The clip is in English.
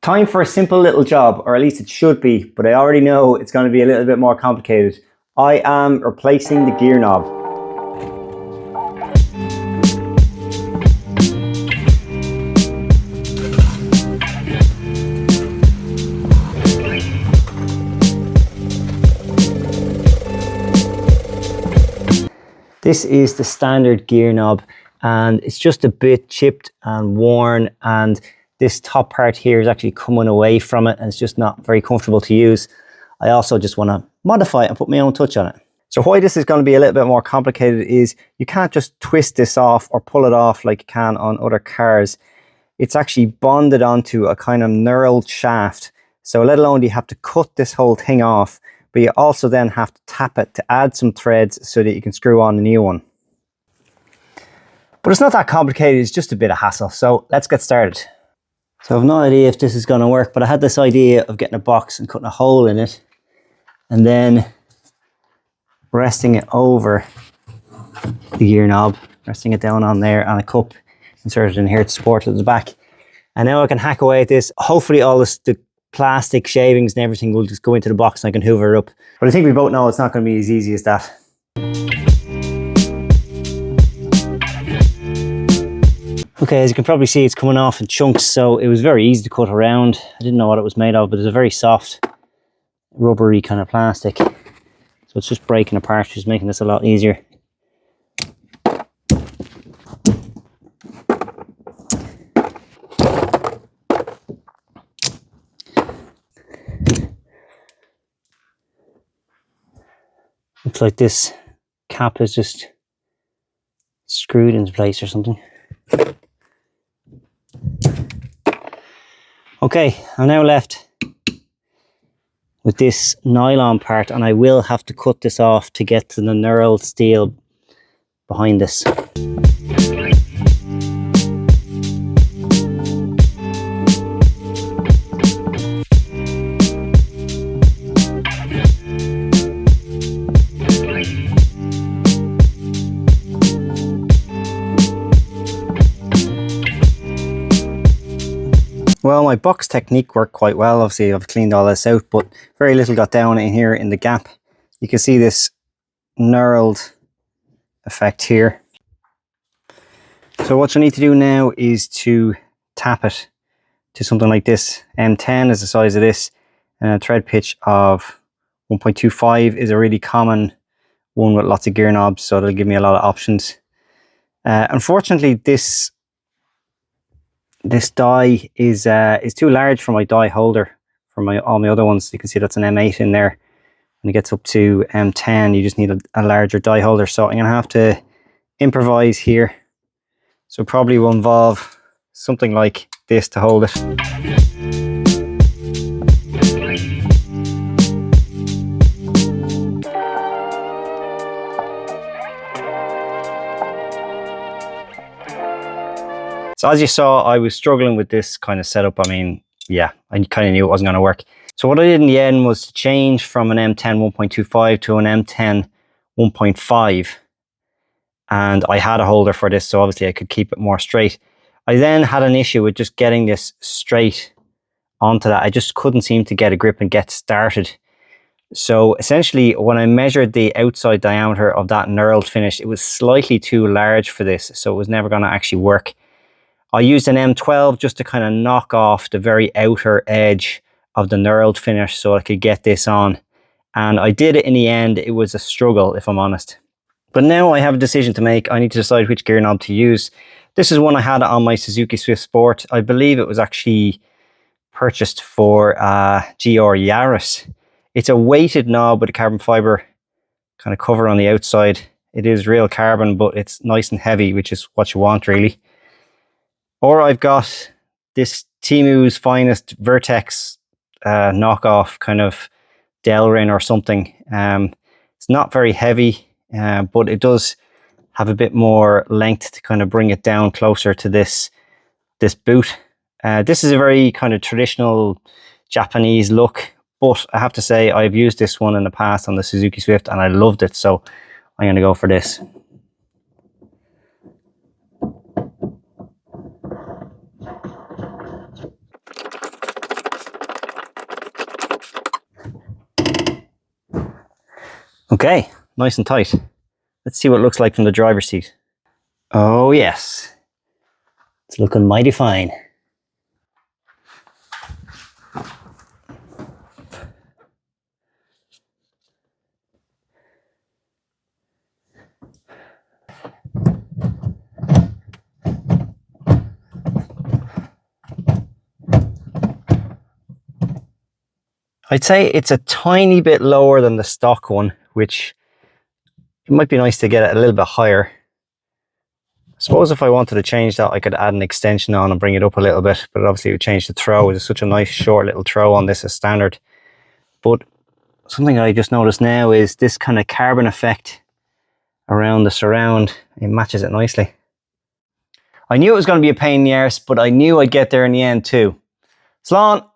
Time for a simple little job, or at least it should be, but I already know it's going to be a little bit more complicated. I am replacing the gear knob. This is the standard gear knob, and it's just a bit chipped and worn, and this top part here is actually coming away from it, and it's just not very comfortable to use. I also just want to modify it and put my own touch on it. So why this is going to be a little bit more complicated is you can't just twist this off or pull it off like you can on other cars. It's actually bonded onto a kind of knurled shaft. So let alone you have to cut this whole thing off, but you also then have to tap it to add some threads so that you can screw on a new one. But it's not that complicated, it's just a bit of hassle. So let's get started. So I've no idea if this is going to work, but I had this idea of getting a box and cutting a hole in it and then resting it over the gear knob, resting it down on there, and a cup inserted in here to support it at the back. And now I can hack away at this. Hopefully all the plastic shavings and everything will just go into the box and I can hoover it up. But I think we both know it's not going to be as easy as that. Okay, as you can probably see, it's coming off in chunks, so it was very easy to cut around. I didn't know what it was made of, but it's a very soft, rubbery kind of plastic. So it's just breaking apart, which is making this a lot easier. Looks like this cap is just screwed into place or something. Okay, I'm now left with this nylon part, and I will have to cut this off to get to the knurled steel behind this. Well, my box technique worked quite well. Obviously, I've cleaned all this out, but very little got down in here in the gap. You can see this knurled effect here. So what you need to do now is to tap it to something like this. M10 is the size of this, and a thread pitch of 1.25 is a really common one with lots of gear knobs, so it'll give me a lot of options. Unfortunately, this die is too large for my die holder for all my other ones. You can see that's an M8 in there. When it gets up to M10, you just need a larger die holder. So I'm going to have to improvise here. So probably will involve something like this to hold it. So as you saw, I was struggling with this kind of setup. I mean, yeah, I kind of knew it wasn't going to work. So what I did in the end was to change from an M10 1.25 to an M10 1.5. And I had a holder for this, so obviously I could keep it more straight. I then had an issue with just getting this straight onto that. I just couldn't seem to get a grip and get started. So essentially, when I measured the outside diameter of that knurled finish, it was slightly too large for this, so it was never going to actually work. I used an M12 just to kind of knock off the very outer edge of the knurled finish so I could get this on. And I did it in the end. It was a struggle, if I'm honest. But now I have a decision to make. I need to decide which gear knob to use. This is one I had on my Suzuki Swift Sport. I believe it was actually purchased for GR Yaris. It's a weighted knob with a carbon fiber kind of cover on the outside. It is real carbon, but it's nice and heavy, which is what you want really. Or I've got this Temu's Finest Vertex knockoff kind of Delrin or something. It's not very heavy, but it does have a bit more length to kind of bring it down closer to this boot. This is a very kind of traditional Japanese look, but I have to say I've used this one in the past on the Suzuki Swift and I loved it, so I'm going to go for this. Okay, nice and tight. Let's see what it looks like from the driver's seat. Oh yes, it's looking mighty fine. I'd say it's a tiny bit lower than the stock one, which it might be nice to get it a little bit higher. I suppose if I wanted to change that, I could add an extension on and bring it up a little bit, but obviously it would change the throw. It's such a nice short little throw on this as standard. But something I just noticed now is this kind of carbon effect around the surround. It matches it nicely. I knew it was going to be a pain in the arse, but I knew I'd get there in the end too. Slán!